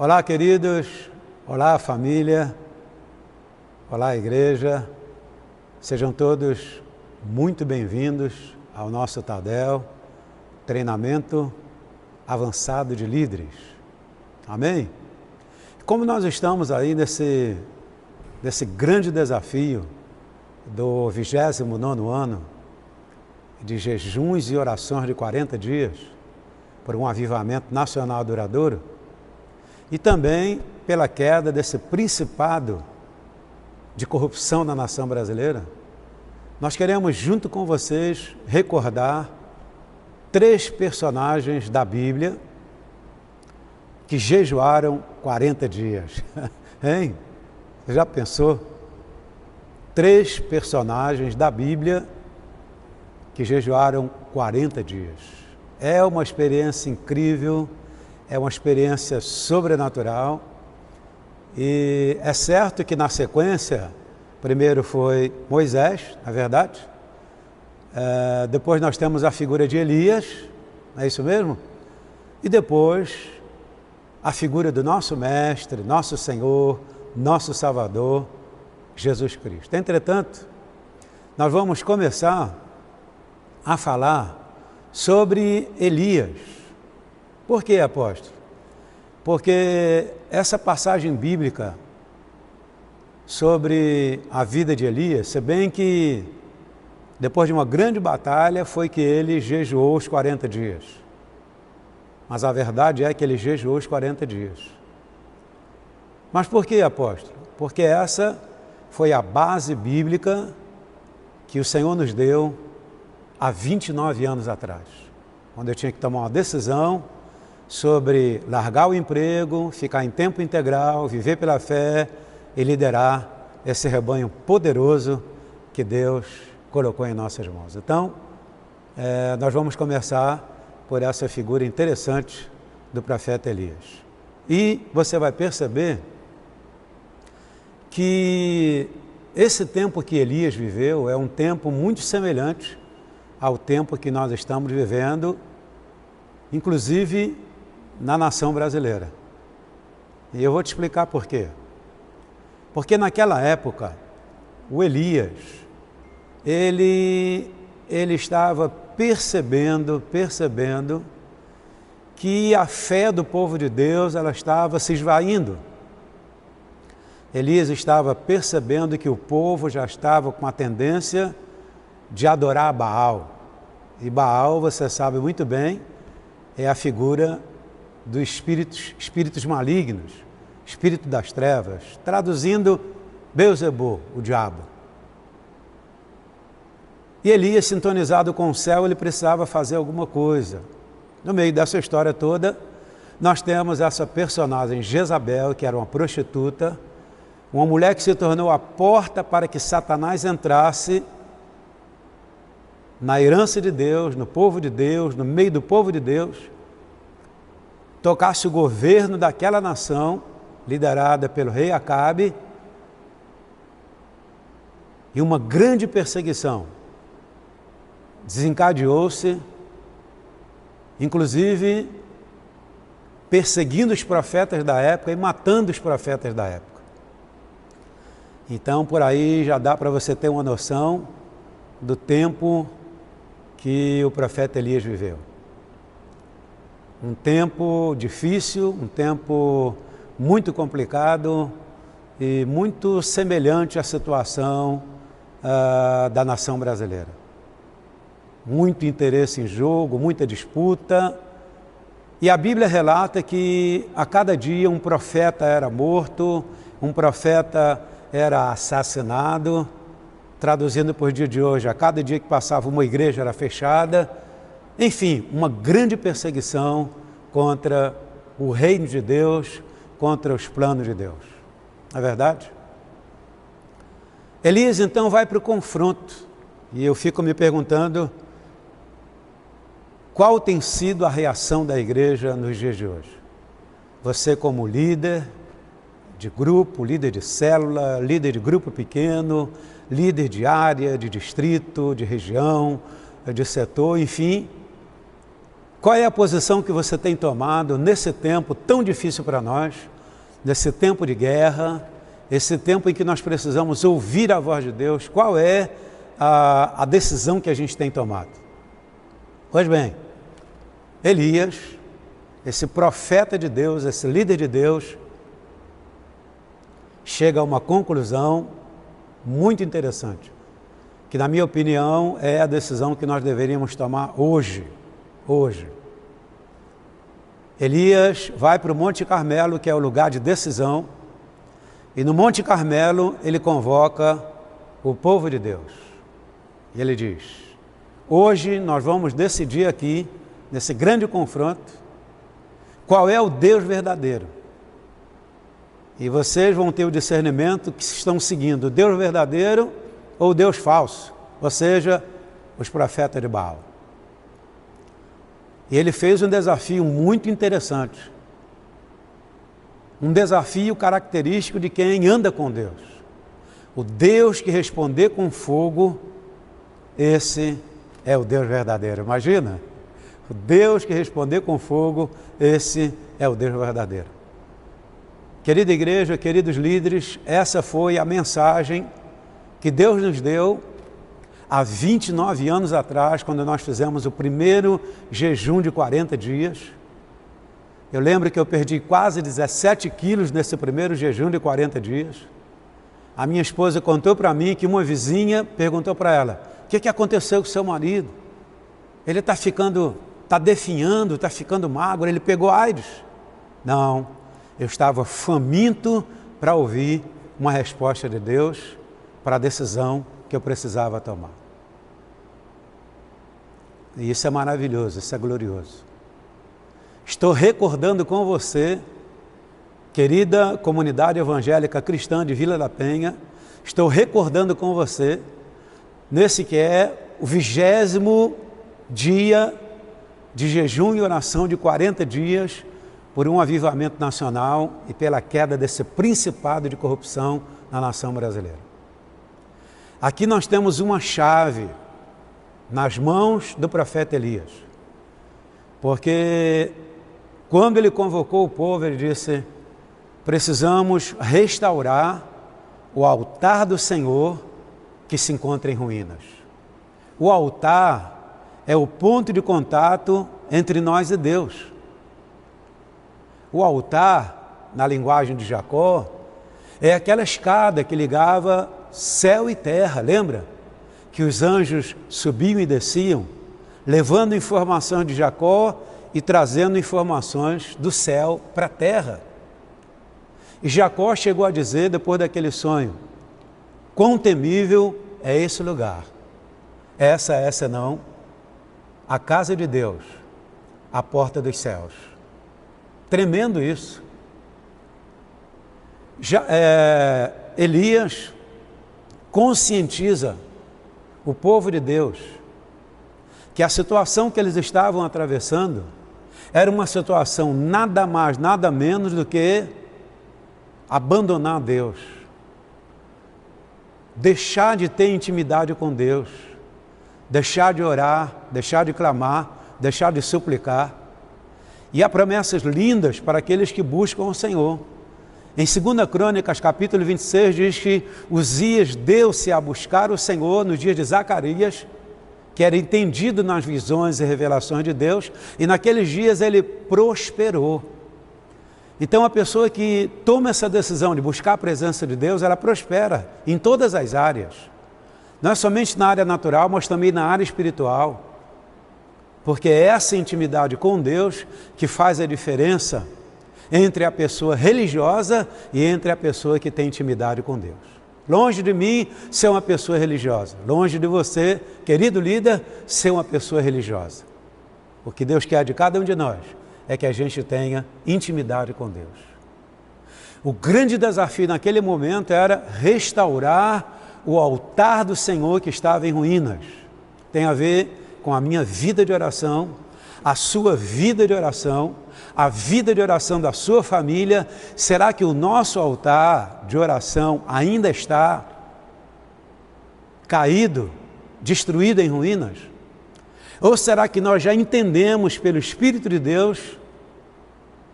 Olá, queridos, olá, família, olá, igreja, sejam todos muito bem-vindos ao nosso Tadel, treinamento avançado de líderes. Amém? Como nós estamos aí nesse grande desafio do 29º ano de jejuns e orações de 40 dias, por um avivamento nacional duradouro, e também pela queda desse principado de corrupção na nação brasileira, nós queremos, junto com vocês, recordar 3 personagens da Bíblia que jejuaram 40 dias. Hein? Você já pensou? 3 personagens da Bíblia que jejuaram 40 dias. É uma experiência incrível, é uma experiência sobrenatural, e é certo que na sequência, primeiro foi Moisés, na verdade, depois nós temos a figura de Elias, não é isso mesmo? E depois a figura do nosso Mestre, nosso Senhor, nosso Salvador, Jesus Cristo. Entretanto, nós vamos começar a falar sobre Elias. Por quê, apóstolo? Porque essa passagem bíblica sobre a vida de Elias, se bem que depois de uma grande batalha foi que ele jejuou os 40 dias. Mas a verdade é que ele jejuou os 40 dias. Mas por quê, apóstolo? Porque essa foi a base bíblica que o Senhor nos deu há 29 anos atrás, quando eu tinha que tomar uma decisão sobre largar o emprego, ficar em tempo integral, viver pela fé e liderar esse rebanho poderoso que Deus colocou em nossas mãos. Então, nós vamos começar por essa figura interessante do profeta Elias. E você vai perceber que esse tempo que Elias viveu é um tempo muito semelhante ao tempo que nós estamos vivendo, inclusive na nação brasileira. E eu vou te explicar por quê. Porque naquela época, o Elias, ele estava percebendo que a fé do povo de Deus, ela estava se esvaindo. Elias estava percebendo que o povo já estava com a tendência de adorar Baal. E Baal, você sabe muito bem, é a figura dos espíritos malignos, espírito das trevas, traduzindo Beelzebul, o diabo. E Elias, sintonizado com o céu, ele precisava fazer alguma coisa. No meio dessa história toda, nós temos essa personagem Jezabel, que era uma prostituta, uma mulher que se tornou a porta para que Satanás entrasse na herança de Deus, no povo de Deus, no meio do povo de Deus, tocasse o governo daquela nação, liderada pelo rei Acabe, e uma grande perseguição desencadeou-se, inclusive perseguindo os profetas da época e matando os profetas da época. Então, por aí já dá para você ter uma noção do tempo que o profeta Elias viveu. Um tempo difícil, um tempo muito complicado e muito semelhante à situação da nação brasileira. Muito interesse em jogo, muita disputa, e a Bíblia relata que a cada dia um profeta era morto, um profeta era assassinado. Traduzindo por dia de hoje, a cada dia que passava uma igreja era fechada. Enfim, uma grande perseguição contra o reino de Deus, contra os planos de Deus. Não é verdade? Elias então vai para o confronto, e eu fico me perguntando qual tem sido a reação da igreja nos dias de hoje. Você como líder de grupo, líder de célula, líder de grupo pequeno, líder de área, de distrito, de região, de setor, enfim, Qual é a posição que você tem tomado nesse tempo tão difícil para nós, nesse tempo de guerra, esse tempo em que nós precisamos ouvir a voz de Deus? Qual é a decisão que a gente tem tomado? Pois bem, Elias, esse profeta de Deus, esse líder de Deus, chega a uma conclusão muito interessante, que na minha opinião é a decisão que nós deveríamos tomar hoje. Elias vai para o Monte Carmelo, que é o lugar de decisão, e no Monte Carmelo ele convoca o povo de Deus. E ele diz: hoje nós vamos decidir aqui, nesse grande confronto, qual é o Deus verdadeiro. E vocês vão ter o discernimento que estão seguindo o Deus verdadeiro ou o Deus falso, ou seja, os profetas de Baal. E ele fez um desafio muito interessante. Um desafio característico de quem anda com Deus. O Deus que responder com fogo, esse é o Deus verdadeiro. Imagina? O Deus que responder com fogo, esse é o Deus verdadeiro. Querida igreja, queridos líderes, essa foi a mensagem que Deus nos deu há 29 anos atrás, quando nós fizemos o primeiro jejum de 40 dias. Eu lembro que eu perdi quase 17 quilos nesse primeiro jejum de 40 dias. A minha esposa contou para mim que uma vizinha perguntou para ela: o que aconteceu com seu marido? Ele está definhando, está ficando magro, ele pegou AIDS? Não, eu estava faminto para ouvir uma resposta de Deus para a decisão que eu precisava tomar. E isso é maravilhoso, isso é glorioso. Estou recordando com você, querida comunidade evangélica cristã de Vila da Penha, estou recordando com você, nesse que é o 20º dia de jejum e oração de 40 dias, por um avivamento nacional e pela queda desse principado de corrupção na nação brasileira. Aqui nós temos uma chave nas mãos do profeta Elias, porque quando ele convocou o povo, ele disse: precisamos restaurar o altar do Senhor que se encontra em ruínas. O altar é o ponto de contato entre nós e Deus. O altar, na linguagem de Jacó, é aquela escada que ligava céu e terra, lembra? Que os anjos subiam e desciam, levando informações de Jacó e trazendo informações do céu para a terra. E Jacó chegou a dizer, depois daquele sonho: quão temível é esse lugar. Essa é, senão, a casa de Deus, a porta dos céus. Tremendo isso. Elias conscientiza o povo de Deus que a situação que eles estavam atravessando era uma situação nada mais, nada menos do que abandonar Deus, deixar de ter intimidade com Deus, deixar de orar, deixar de clamar, deixar de suplicar. E há promessas lindas para aqueles que buscam o Senhor. Em 2 Crônicas, capítulo 26, diz que Uzias deu-se a buscar o Senhor nos dias de Zacarias, que era entendido nas visões e revelações de Deus, e naqueles dias ele prosperou. Então a pessoa que toma essa decisão de buscar a presença de Deus, ela prospera em todas as áreas. Não é somente na área natural, mas também na área espiritual. Porque é essa intimidade com Deus que faz a diferença entre a pessoa religiosa e entre a pessoa que tem intimidade com Deus. Longe de mim ser uma pessoa religiosa, longe de você, querido líder, ser uma pessoa religiosa. O que Deus quer de cada um de nós é que a gente tenha intimidade com Deus. O grande desafio naquele momento era restaurar o altar do Senhor que estava em ruínas. Tem a ver com a minha vida de oração, a sua vida de oração, a vida de oração da sua família. Será que o nosso altar de oração ainda está caído, destruído em ruínas? Ou será que nós já entendemos pelo Espírito de Deus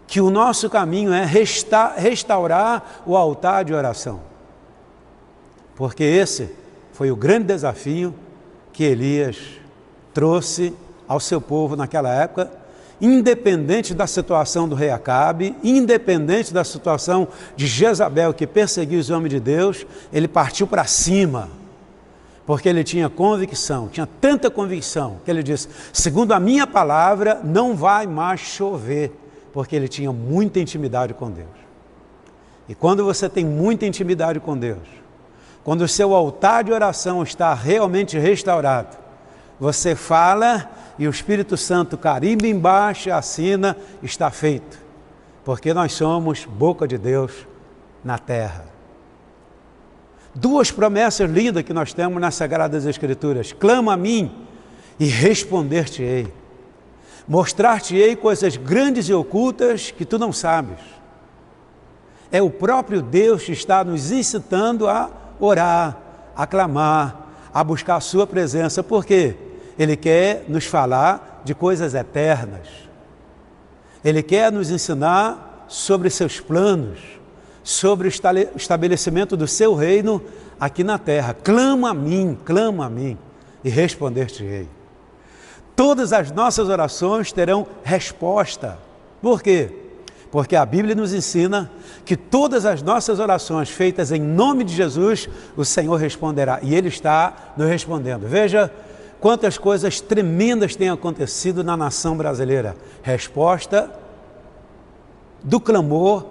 que o nosso caminho é restaurar o altar de oração? Porque esse foi o grande desafio que Elias trouxe ao seu povo naquela época, independente da situação do rei Acabe, independente da situação de Jezabel que perseguiu os homens de Deus, ele partiu para cima, porque ele tinha convicção, tinha tanta convicção, que ele disse, segundo a minha palavra, não vai mais chover, porque ele tinha muita intimidade com Deus. E quando você tem muita intimidade com Deus, quando o seu altar de oração está realmente restaurado, você fala e o Espírito Santo carimba embaixo, assina, está feito. Porque nós somos boca de Deus na terra. Duas promessas lindas que nós temos nas Sagradas Escrituras. Clama a mim e responder-te-ei. Mostrar-te-ei coisas grandes e ocultas que tu não sabes. É o próprio Deus que está nos incitando a orar, a clamar, a buscar a sua presença. Por quê? Ele quer nos falar de coisas eternas. Ele quer nos ensinar sobre seus planos, sobre o estabelecimento do seu reino aqui na terra. Clama a mim e responder-te-ei. Todas as nossas orações terão resposta. Por quê? Porque a Bíblia nos ensina que todas as nossas orações feitas em nome de Jesus, o Senhor responderá. E Ele está nos respondendo. Veja quantas coisas tremendas têm acontecido na nação brasileira. Resposta do clamor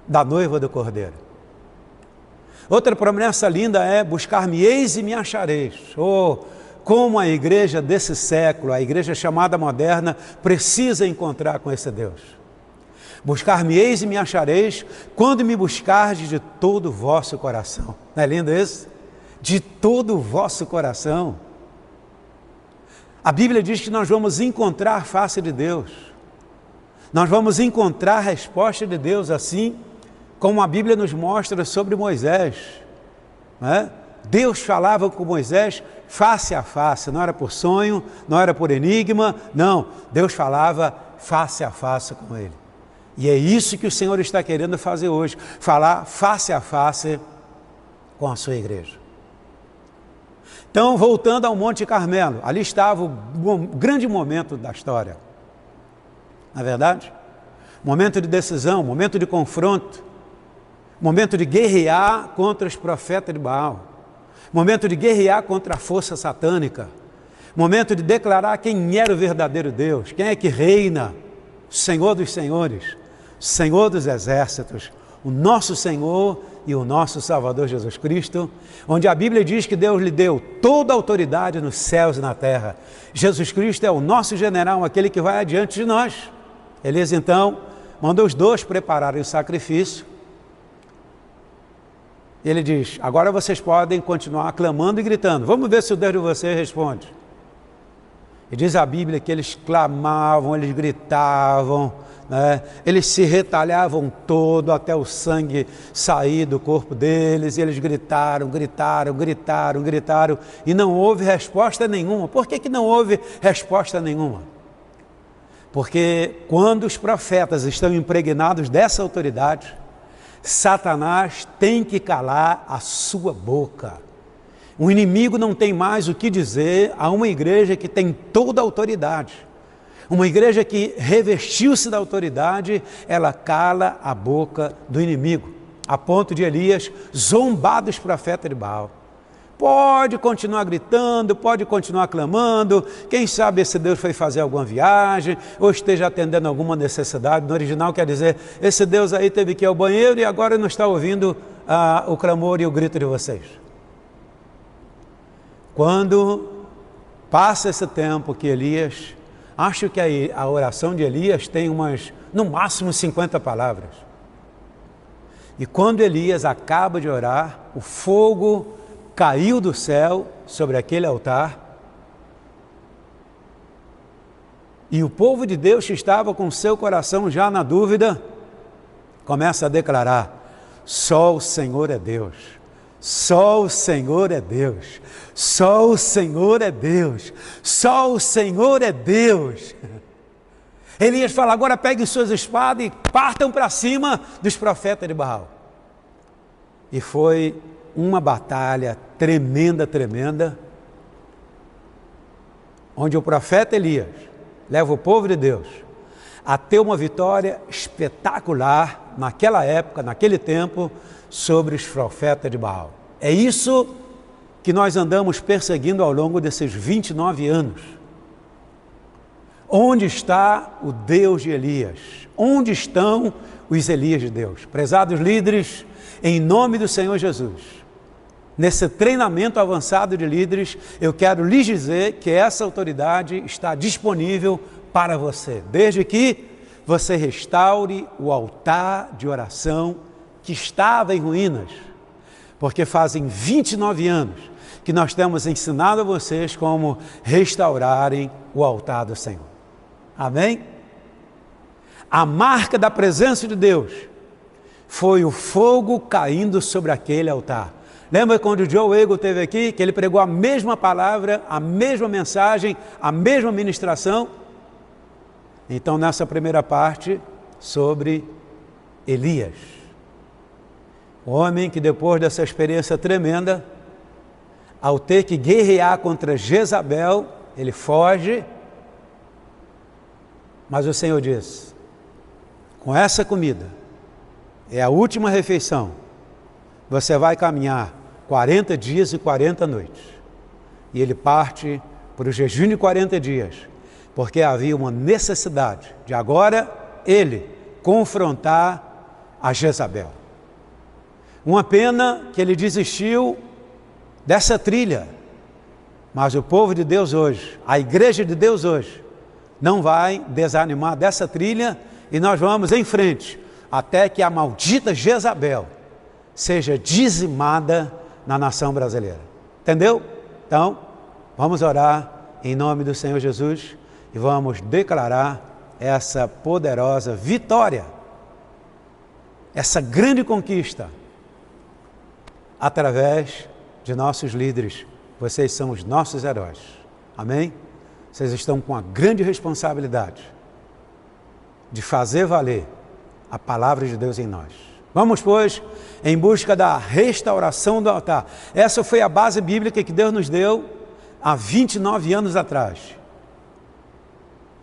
da noiva do Cordeiro. Outra promessa linda é: buscar-me-eis e me achareis. Oh, como a igreja desse século, a igreja chamada moderna, precisa encontrar com esse Deus. Buscar-me-eis e me achareis quando me buscardes de todo o vosso coração. Não é lindo isso? De todo o vosso coração. A Bíblia diz que nós vamos encontrar a face de Deus. Nós vamos encontrar a resposta de Deus, assim como a Bíblia nos mostra sobre Moisés. Não é? Deus falava com Moisés face a face, não era por sonho, não era por enigma, não. Deus falava face a face com ele. E é isso que o Senhor está querendo fazer hoje, falar face a face com a sua igreja. Então, voltando ao Monte Carmelo, ali estava o grande momento da história. Não é verdade? Momento de decisão, momento de confronto, momento de guerrear contra os profetas de Baal, momento de guerrear contra a força satânica, momento de declarar quem era o verdadeiro Deus, quem é que reina, Senhor dos senhores, Senhor dos exércitos, o nosso Senhor e o nosso Salvador Jesus Cristo, onde a Bíblia diz que Deus lhe deu toda a autoridade nos céus e na terra. Jesus Cristo é o nosso general, aquele que vai adiante de nós. Elias então mandou os dois prepararem o sacrifício. Ele diz: agora vocês podem continuar clamando e gritando. Vamos ver se o Deus de vocês responde. E diz a Bíblia que eles clamavam, eles gritavam, né? Eles se retalhavam todo até o sangue sair do corpo deles. E eles gritaram e não houve resposta nenhuma. Por que não houve resposta nenhuma? Porque quando os profetas estão impregnados dessa autoridade, Satanás tem que calar a sua boca. O inimigo não tem mais o que dizer a uma igreja que tem toda a autoridade. Uma igreja que revestiu-se da autoridade, ela cala a boca do inimigo, a ponto de Elias zombar dos profetas de Baal. Pode continuar gritando, pode continuar clamando, quem sabe esse Deus foi fazer alguma viagem, ou esteja atendendo alguma necessidade. No original quer dizer, esse Deus aí teve que ir ao banheiro e agora não está ouvindo o clamor e o grito de vocês. Quando passa esse tempo que Elias, acho que a oração de Elias tem no máximo 50 palavras. E quando Elias acaba de orar, o fogo caiu do céu sobre aquele altar, e o povo de Deus que estava com seu coração já na dúvida, começa a declarar: só o Senhor é Deus, Só o Senhor é Deus. Só o Senhor é Deus. Só o Senhor é Deus. Elias fala, agora peguem suas espadas e partam para cima dos profetas de Baal. E foi uma batalha tremenda, tremenda, onde o profeta Elias leva o povo de Deus a ter uma vitória espetacular naquela época, naquele tempo, sobre os profetas de Baal. É isso que nós andamos perseguindo ao longo desses 29 anos. Onde está o Deus de Elias? Onde estão os Elias de Deus? Prezados líderes, em nome do Senhor Jesus, nesse treinamento avançado de líderes, eu quero lhes dizer que essa autoridade está disponível para você, desde que você restaure o altar de oração que estava em ruínas, porque fazem 29 anos que nós temos ensinado a vocês como restaurarem o altar do Senhor. Amém? A marca da presença de Deus foi o fogo caindo sobre aquele altar. Lembra quando o Joe Ego esteve aqui, que ele pregou a mesma palavra, a mesma mensagem, a mesma ministração? Então, nessa primeira parte, sobre Elias, o homem que depois dessa experiência tremenda, ao ter que guerrear contra Jezabel, ele foge, mas o Senhor diz, com essa comida, é a última refeição, você vai caminhar 40 dias e 40 noites. E ele parte para o jejum de 40 dias, porque havia uma necessidade de agora ele confrontar a Jezabel. Uma pena que ele desistiu dessa trilha, mas o povo de Deus hoje, a igreja de Deus hoje, não vai desanimar dessa trilha e nós vamos em frente, até que a maldita Jezabel seja dizimada na nação brasileira. Entendeu? Então, vamos orar em nome do Senhor Jesus e vamos declarar essa poderosa vitória, essa grande conquista, através de nossos líderes. Vocês são os nossos heróis. Amém? Vocês estão com a grande responsabilidade de fazer valer a palavra de Deus em nós. Vamos, pois, em busca da restauração do altar. Essa foi a base bíblica que Deus nos deu há 29 anos atrás.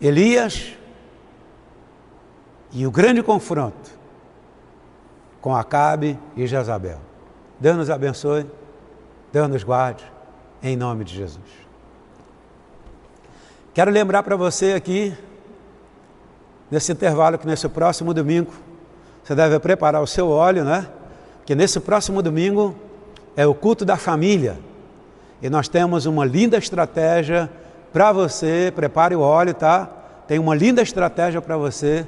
Elias e o grande confronto com Acabe e Jezabel. Deus nos abençoe, Deus nos guarde, em nome de Jesus. Quero lembrar para você aqui, nesse intervalo, que nesse próximo domingo, você deve preparar o seu óleo, né? Porque nesse próximo domingo é o culto da família. E nós temos uma linda estratégia para você, prepare o óleo, tá? Tem uma linda estratégia para você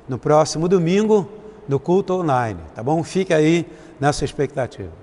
no próximo domingo, no culto online, tá bom? Fique aí nessa expectativa.